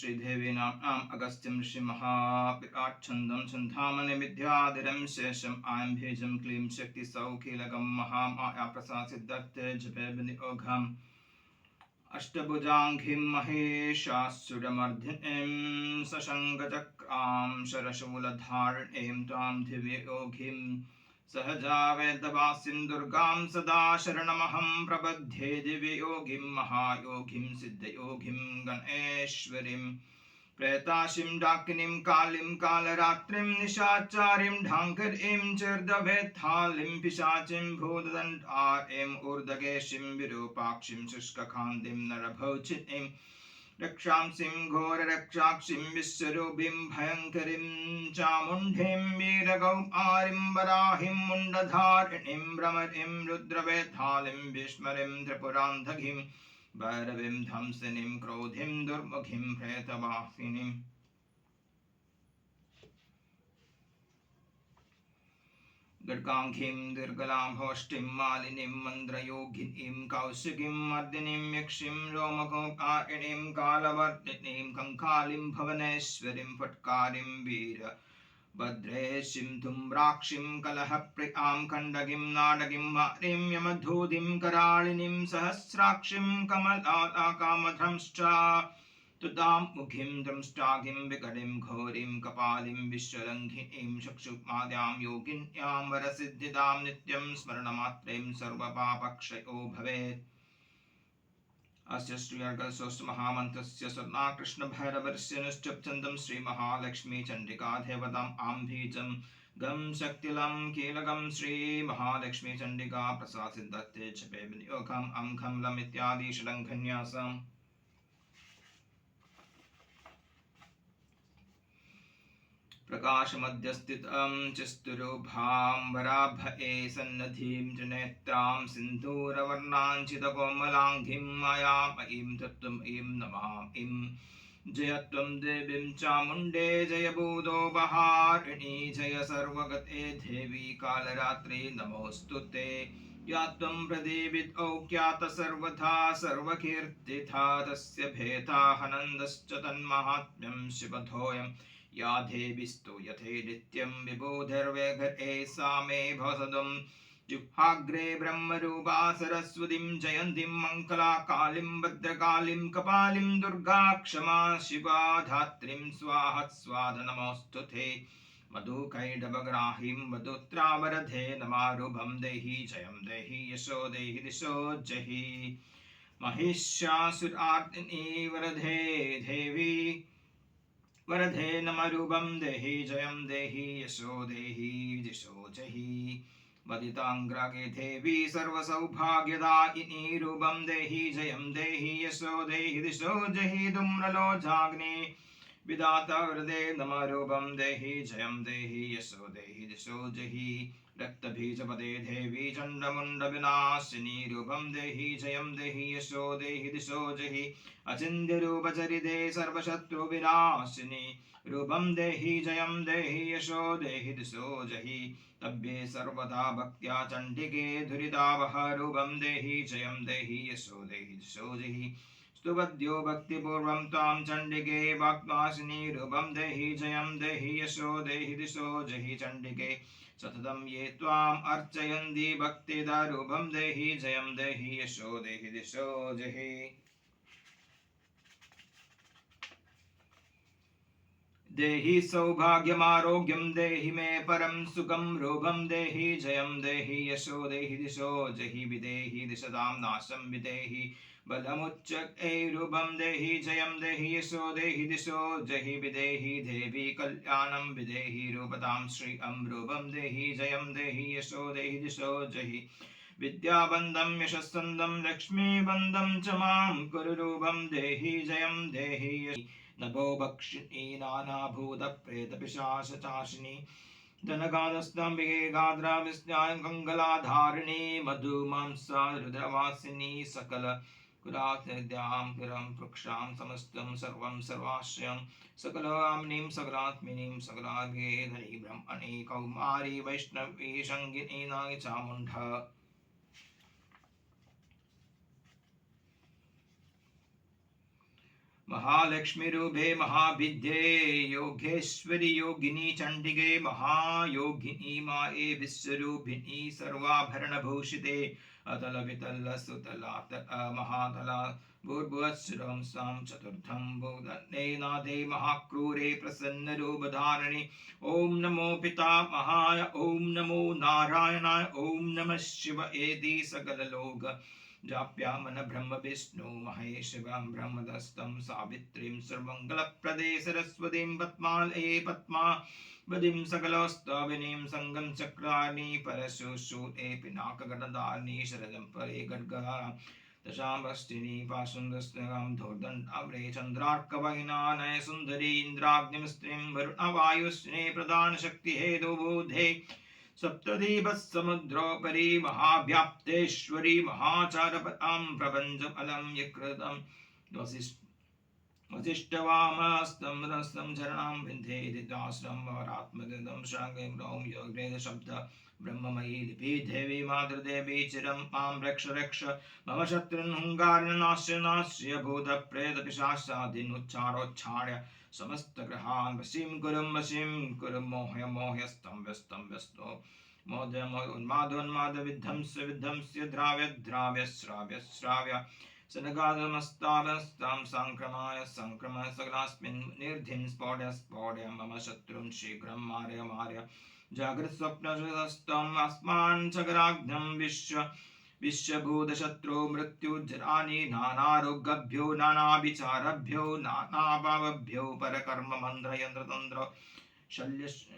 श्रीदेवी नाम अगस्त्यं ऋषिमहाविराट्छन्दं छन्दामणि विद्याधिरं शेषम् आं भेजं क्लीं शक्तिसौकीलकं महामायाप्रसादसिद्धर्थे जपे विनियोगम् अष्टभुजाङ्घ्रिं महेशासुरमर्धिनीं सशङ्खचक्रां शरशूलधारिणीं त्वां दिव्ययोगिं सहजा वेदवासिं दुर्गां सदा शरणमहं प्रपद्ये दिव्ययोगिं महायोगिं सिद्धयोगिं गणेश्वरीं प्रेताशिं डाकिनीं कालीं कालरात्रिं निशाचारीं ढाङ्करीं चिर्दभेत्थालिं पिशाचिं भूतदण्डारीं ऊर्ध्वकेशीं विरूपाक्षिं शुष्ककान्तिं नरभौचिनीं रक्षांसीं घोररक्षाक्षिं विश्वरूपिं भयङ्करीं चामुण्डीं वीरकौमारीं वराहिं मुण्डधारिणीं भ्रमरीं रुद्रवेतालिं विस्मरीं त्रिपुरान्धकीं भैरवीं ध्वंसिनीं क्रोधिं दुर्मुखीं प्रेतवासिनीं गड्गाङ्घीं दीर्घलाभौष्टिं मालिनीं मन्द्रयोगिनीं कौशिकीं मर्दिनीं यक्षीं रोमकोकारिणीं कालवर्तिनीं कङ्कालीं भुवनेश्वरीं फट्कारीं वीरभद्रेशीं धूम्राक्षीं कलहप्रियां खण्डकीं नाडकीं वारीं यमधूतीं कराळिनीं सहस्राक्षीं कमलाकामधंश्चा तुदामुखीं दंष्टाघीं विकटिं घोरीं कपालीं विश्वलङ्घिनीं चक्षुमाद्यां योगिन्यां वरसिद्धिदां नित्यं स्मरणमात्रें सर्वपापक्षयो भवेत्। अस्य श्री अर्गलसोऽस्तुमहामन्त्रस्य स्वर्णाकृष्णभैरवस्य निश्चप्छन्दं श्रीमहालक्ष्मी चण्डिका देवताम् आम्भीजं गं शक्तिलं कीलकं श्रीमहालक्ष्मी चण्डिका प्रसादसिद्धर्थे जपे विनियोगम् अं खं लम् इत्यादि षडङ्गन्यासम्। प्रकाशमध्यस्थितं चिस्तुरूपां वराभये सन्नधिं त्रिनेत्रां सिन्दूरवर्णाञ्चितकोमलाङ्घ्रिं मायामयीं तत्त्वमयीं नमामिं। जय त्वं देवीं चामुण्डे जय भूतोपहारिणी जय सर्वगते देवी कालरात्रि नमोऽस्तु ते। या त्वं प्रदीपितौख्यात सर्वथा सर्वकीर्तिता तस्य भेदाहनन्दश्च तन्माहात्म्यं शिवधोऽयम्। या देवीस्तु यथे नित्यं विबोधर्वघटे सा मे भवसदं जिह्वाग्रे ब्रह्मरूपा सरस्वतीं जयन्तीं मङ्गलाकालीं भद्रकालीं कपालीं दुर्गा क्षमा शिवा धात्रीं स्वाहा स्वाहा नमोऽस्तु ते। मधुकैटभग्राहीं वधूत्रावरधे नमारूपं देहि जयं देहि यशो देहि दिशो जहि। महिषासुरार्दिनी वरदे देवी वरदे नमरूपं देहि जयं देहि यशो देहि दिशो जहि। वदिताङ्ग्रागे देवी सर्वसौभाग्यदायिनी रूपं देहि जयं देहि यशो देहि दिशो जहि। धूम्रलोचाग्नि विधाता वरदे नमरूपं देहि जयं देहि यशो देहि दिशो जहि। रक्तबीजपदे देवी चण्डमुण्डविनाशिनी रूपं देहि जयं देहि यशो देहि दिशो जहि। अचिन्त्यरूपचरिते सर्वशत्रुविनाशिनी रूपं देहि जयं देहि यशो देहि दिशो जहि। तब्बे सर्वदा भक्त्या चण्डिके दुरितावह रूपं देहि जयं देहि यशो देहि दिशो जहि। स्तुवद्यो भक्तिपूर्वं त्वां चण्डिके वाग्वासिनी रूपं देहि जयं देहि यशो देहि दिशो जहि। चण्डिके सततं ये त्वाम् अर्चयन्ति भक्तिदा रूपं देहि जयं देहि यशो देहि दिशो जहि। देहि सौभाग्यमारोग्यं देहि मे परं सुखं रूपं देहि जयं देहि यशो देहि दिशो जहि। विदेहि दिशतां नाशं विदेहि बलमुच्चये रूपं देहि जयं देहि यशो देहि दिशो जहि। विदेहि देवी कल्याणं विदेहि रूपतां श्रियं रूपं देहि जयं देहि यशो देहि दिशो जहि। विद्याबन्धं यशस्सन्दं लक्ष्मीबन्धं च मां कुरु रूपं देहि जयं देहि यशो। नभो भक्षिणी नानाभूतप्रेतपिशाचचाशिनी धनगानस्ताम्बिके गाद्राविस्नायं कङ्गलाधारिणी मधुमांसा रुद्रवासिनी सकल कुलाद्यां पुरं वृक्षां समस्तं सर्वं सर्वाश्रयं सकलाम्नीं सकलात्मिनीं सकलार्घे धरी ब्रह्मणि कौमारी वैष्णवी शङ्गिनी नागि चामुण्डा। महालक्ष्मीरूपे महाविद्ये योगेश्वरि योगिनी चण्डिके महायोगिनी माये विश्वरूपिणी सर्वाभरणभूषिते अतल वितल सुतला महातला भूर्भुवस्सुरं सां चतुर्थं भूदन्ने नादे महाक्रूरे प्रसन्नरूपधारिणि ॐ नमो पितामहाय ॐ नमो नारायणाय ॐ नमः शिवयेति सकललोक जाप्यामन ब्रह्म विष्णु महेशिवं ब्रह्मदस्तं सावित्रीं सर्वमङ्गलप्रदे सरस्वतीं पद्मालये पद्मावतीं सकलस्तविनीं संगं चक्राणि परशुशूले पिनाकगणधारिणी शरदं परे गड्गहा दशाम्बष्टिनी पाशुन्दस्नगां धोर्दण्डाम्रे चन्द्रार्कवहिनानय सुन्दरी इन्द्राग्निमस्त्रीं वरुणवायुश्ने प्रधानशक्तिहेतुबुधे सप्तदीपसमुद्रोपरि महाव्याप्तेश्वरी महाचारपदां प्रपञ्चफलं यकृतं वसिष्ठवामस्तं रसं झरणां विन्ध्ये दिदाश्रं वरात्मदिदं शाङ्गं ग्रौं योगवेदशब्द ब्रह्ममयी लिपि देवी मातृदेवी चिरं मां रक्ष रक्ष मम शत्रुन् हुङ्गारनाश्य भूतप्रेतपिशाचादीनुच्चारोच्चार्य समस्तग्रहान् वशीं कुरु मोह्यस्तं व्यस्तो मोदोन्मादोन्मादविध्वंस्य द्राव्य सनगादमस्तावस्तां संक्रमाय सकलास्मिन् निर्धिं स्फोड्य मम शत्रुं शीघ्रं मार्य जागृत्स्वप्नस्तम् अस्मान् चक्राग्नं विश्वभूतशत्रो मृत्युजरानि नानारोगभ्यो नानाविचारभ्यो नानाभावभ्यो परकर्म मन्त्रयन्त्रतन्त्र शल्यशून्याक्षरां